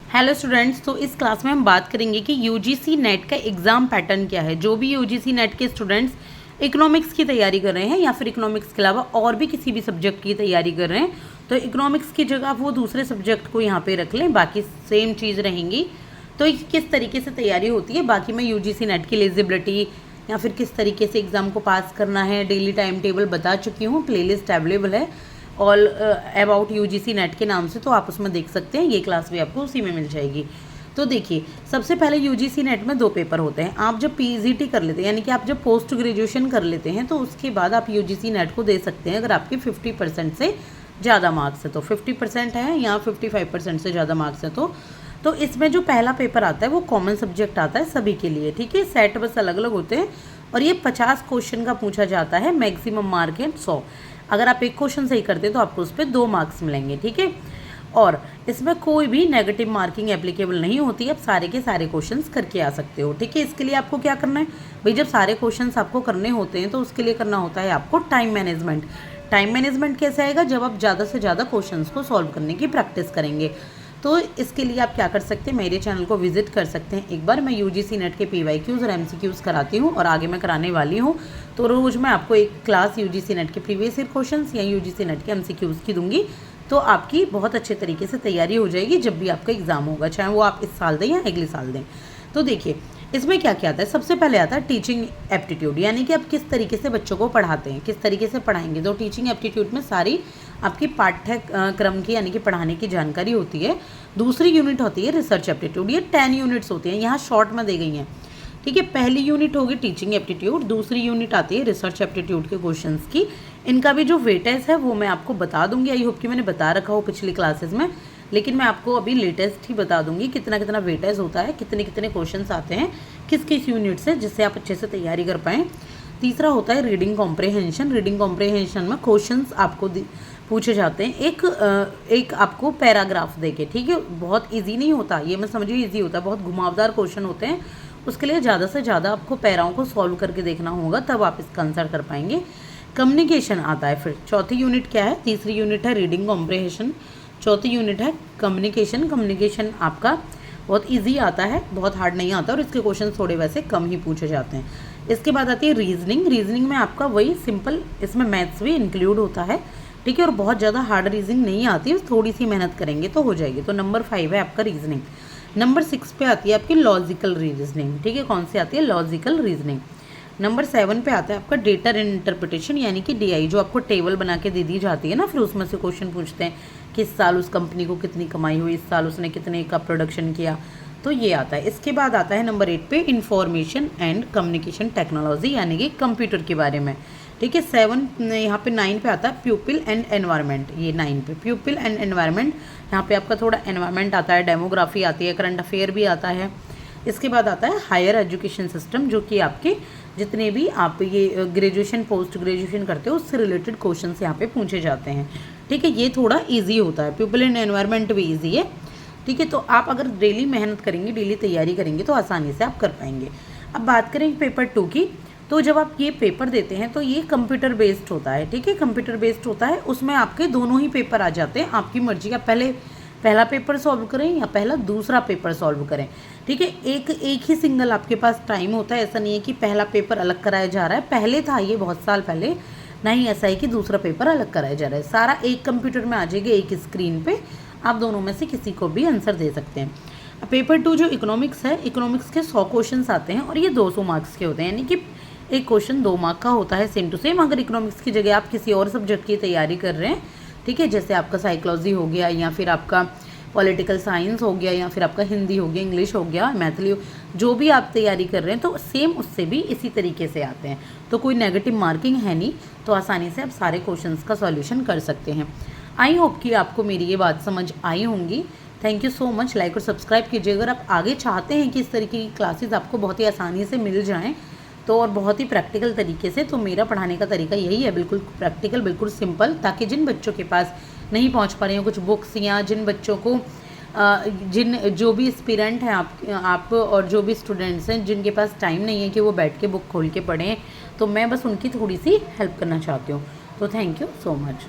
Hello students, तो इस class में हम बात करेंगे कि यूजीसी नेट का एग्ज़ाम पैटर्न क्या है। जो भी यूजीसी नेट के स्टूडेंट्स इकोनॉमिक्स की तैयारी कर रहे हैं या फिर इकोनॉमिक्स के अलावा और भी किसी भी सब्जेक्ट की तैयारी कर रहे हैं, तो इकोनॉमिक्स की जगह वो दूसरे सब्जेक्ट को यहाँ पे रख लें, बाकी सेम चीज़ रहेंगी। तो किस तरीके से तैयारी होती है, बाकी मैं यूजीसी नेट की एलिजिबिलिटी या फिर किस तरीके से एग्ज़ाम को पास करना है, डेली टाइम टेबल बता चुकी हूँ। प्लेलिस्ट अवेलेबल है ऑल अबाउट यूजीसी नेट के नाम से, तो आप उसमें देख सकते हैं। ये क्लास भी आपको उसी में मिल जाएगी। तो देखिए, सबसे पहले यूजीसी नेट में 2 पेपर होते हैं। आप जब पीजीटी कर लेते हैं, यानी कि आप जब पोस्ट ग्रेजुएशन कर लेते हैं, तो उसके बाद आप यूजीसी नेट को दे सकते हैं अगर आपके 50% से ज़्यादा मार्क्स है। तो 50% है या 55% से ज़्यादा मार्क्स है तो इसमें जो पहला पेपर आता है वो कॉमन सब्जेक्ट आता है सभी के लिए, ठीक है। सेट बस अलग अलग होते हैं और ये 50 क्वेश्चन का पूछा जाता है। मैक्सिमम मार्क है 100। अगर आप एक क्वेश्चन सही करते हैं तो आपको उस पर 2 मार्क्स मिलेंगे, ठीक है। और इसमें कोई भी नेगेटिव मार्किंग एप्लीकेबल नहीं होती। आप सारे के सारे क्वेश्चंस करके आ सकते हो, ठीक है। इसके लिए आपको क्या करना है भाई, जब सारे क्वेश्चंस आपको करने होते हैं तो उसके लिए करना होता है आपको टाइम मैनेजमेंट। टाइम मैनेजमेंट कैसे आएगा, जब आप ज़्यादा से ज़्यादा क्वेश्चंस को सॉल्व करने की प्रैक्टिस करेंगे। तो इसके लिए आप क्या कर सकते हैं, मेरे चैनल को विजिट कर सकते हैं एक बार। मैं यूजीसी नेट के पीवाईक्यूज़ और एमसीक्यूज़ कराती हूँ और आगे मैं कराने वाली हूँ। तो रोज़ मैं आपको एक क्लास यूजीसी नेट के प्रीवियस ईयर क्वेश्चंस या यूजीसी नेट के एमसीक्यूज़ की दूंगी। तो आपकी बहुत अच्छे तरीके से तैयारी हो जाएगी जब भी आपका एग्ज़ाम होगा, चाहे वो आप इस साल दें या अगले साल दें। तो देखिए, इसमें क्या क्या आता है। सबसे पहले आता है टीचिंग एप्टीट्यूड, यानी कि आप किस तरीके से बच्चों को पढ़ाते हैं, किस तरीके से पढ़ाएंगे। तो टीचिंग एप्टीट्यूड में सारी आपकी पाठ्यक्रम की यानी कि पढ़ाने की जानकारी होती है। दूसरी यूनिट होती है रिसर्च एप्टीट्यूड। ये 10 यूनिट्स होती हैं, यहाँ शॉर्ट में दे गई हैं, ठीक है। पहली यूनिट होगी टीचिंग एप्टीट्यूड, दूसरी यूनिट आती है रिसर्च एप्टीट्यूड के क्वेश्चंस की। इनका भी जो वेटेज है वो मैं आपको बता दूंगी। आई होप कि मैंने बता रखा हो पिछली क्लासेस में, लेकिन मैं आपको अभी लेटेस्ट ही बता दूंगी कितना कितना वेटेज होता है, कितने कितने क्वेश्चंस आते हैं किस किस यूनिट से, जिससे आप अच्छे से तैयारी कर पाएँ। तीसरा होता है रीडिंग कॉम्प्रहेंशन। रीडिंग कॉम्प्रहेंशन में क्वेश्चंस आपको पूछे जाते हैं एक आपको पैराग्राफ देके, ठीक है। बहुत इजी नहीं होता ये, मैं समझिए इजी होता है, बहुत घुमावदार क्वेश्चन होते हैं। उसके लिए ज़्यादा से ज़्यादा आपको पैराओं को सॉल्व करके देखना होगा, तब आप इसका आंसर कर पाएंगे। कम्युनिकेशन आता है फिर। चौथी यूनिट क्या है, तीसरी यूनिट है रीडिंग कॉम्प्रहेंशन, चौथी यूनिट है कम्युनिकेशन। कम्युनिकेशन आपका बहुत ईजी आता है, बहुत हार्ड नहीं आता और इसके क्वेश्चन थोड़े वैसे कम ही पूछे जाते हैं। इसके बाद आती है रीजनिंग। रीजनिंग में आपका वही सिंपल, इसमें मैथ्स भी इंक्लूड होता है, ठीक है। और बहुत ज़्यादा हार्ड रीजनिंग नहीं आती है, थोड़ी सी मेहनत करेंगे तो हो जाएगी। तो नंबर 5 है आपका रीजनिंग। नंबर 6 पे आती है आपकी लॉजिकल रीजनिंग, ठीक है। कौन सी आती है, लॉजिकल रीजनिंग। नंबर 7 पे आता है आपका डेटा इंटरप्रिटेशन, यानी कि डीआई, जो आपको टेबल बना के दे दी जाती है ना, फिर उसमें से क्वेश्चन पूछते हैं किस साल उस कंपनी को कितनी कमाई हुई, इस साल उसने कितने का प्रोडक्शन किया, तो ये आता है। इसके बाद आता है नंबर 8 पे इंफॉर्मेशन एंड कम्युनिकेशन टेक्नोलॉजी, यानी कि कंप्यूटर के बारे में, ठीक है। 7 यहाँ पे 9 पे आता है प्यूपिल एंड एनवायरनमेंट। ये 9 पे प्यूपिल एंड एनवायरनमेंट, यहाँ पे आपका थोड़ा एनवायरनमेंट आता है, डेमोग्राफी आती है, करंट अफेयर भी आता है। इसके बाद आता है हायर एजुकेशन सिस्टम, जो कि आपके जितने भी आप ये ग्रेजुएशन पोस्ट ग्रेजुएशन करते हो उससे रिलेटेड क्वेश्चन यहाँ पे पूछे जाते हैं, ठीक है। ये थोड़ा ईजी होता है, प्यूपिल एंड एनवायरनमेंट भी ईजी है, ठीक है। तो आप अगर डेली मेहनत करेंगे, डेली तैयारी करेंगे तो आसानी से आप कर पाएंगे। अब बात करें पेपर 2 की, तो जब आप ये पेपर देते हैं तो ये कंप्यूटर बेस्ड होता है, ठीक है। कंप्यूटर बेस्ड होता है, उसमें आपके दोनों ही पेपर आ जाते हैं, आपकी मर्जी का पहले पहला पेपर सॉल्व करें या पहला दूसरा पेपर सॉल्व करें, ठीक है। एक ही सिंगल आपके पास टाइम होता है, ऐसा नहीं है कि पहला पेपर अलग कराया जा रहा है। पहले था ये बहुत साल पहले, नहीं ऐसा है कि दूसरा पेपर अलग कराया जा रहा है। सारा एक कंप्यूटर में आ जाएगा, एक स्क्रीन पे, आप दोनों में से किसी को भी आंसर दे सकते हैं। पेपर 2 जो इकोनॉमिक्स है, इकोनॉमिक्स के 100 क्वेश्चन आते हैं और ये 200 मार्क्स के होते हैं, यानी कि एक क्वेश्चन 2 मार्क का होता है, सेम टू सेम। अगर इकोनॉमिक्स की जगह आप किसी और सब्जेक्ट की तैयारी कर रहे हैं, ठीक है, जैसे आपका साइकोलॉजी हो गया या फिर आपका पॉलिटिकल साइंस हो गया या फिर आपका हिंदी हो गया, इंग्लिश हो गया, मैथिली, जो भी आप तैयारी कर रहे हैं, तो सेम उससे भी इसी तरीके से आते हैं। तो कोई नेगेटिव मार्किंग है नहीं, तो आसानी से आप सारे क्वेश्चंस का सॉल्यूशन कर सकते हैं। आई होप कि आपको मेरी ये बात समझ आई होंगी। Thank you so much. Like और सब्सक्राइब कीजिए अगर आप आगे चाहते हैं कि इस तरीके की क्लासेस आपको बहुत ही आसानी से मिल जाएं, तो और बहुत ही प्रैक्टिकल तरीके से। तो मेरा पढ़ाने का तरीका यही है, बिल्कुल प्रैक्टिकल, बिल्कुल सिंपल, ताकि जिन बच्चों के पास नहीं पहुंच पा रहे हैं कुछ बुक्स, या जिन बच्चों को जो भी एस्पिरेंट हैं आप और जो भी स्टूडेंट्स हैं जिनके पास टाइम नहीं है कि वो बैठ के बुक खोल के पढ़ें, तो मैं बस उनकी थोड़ी सी हेल्प करना चाहती हूँ। तो थैंक यू सो मच।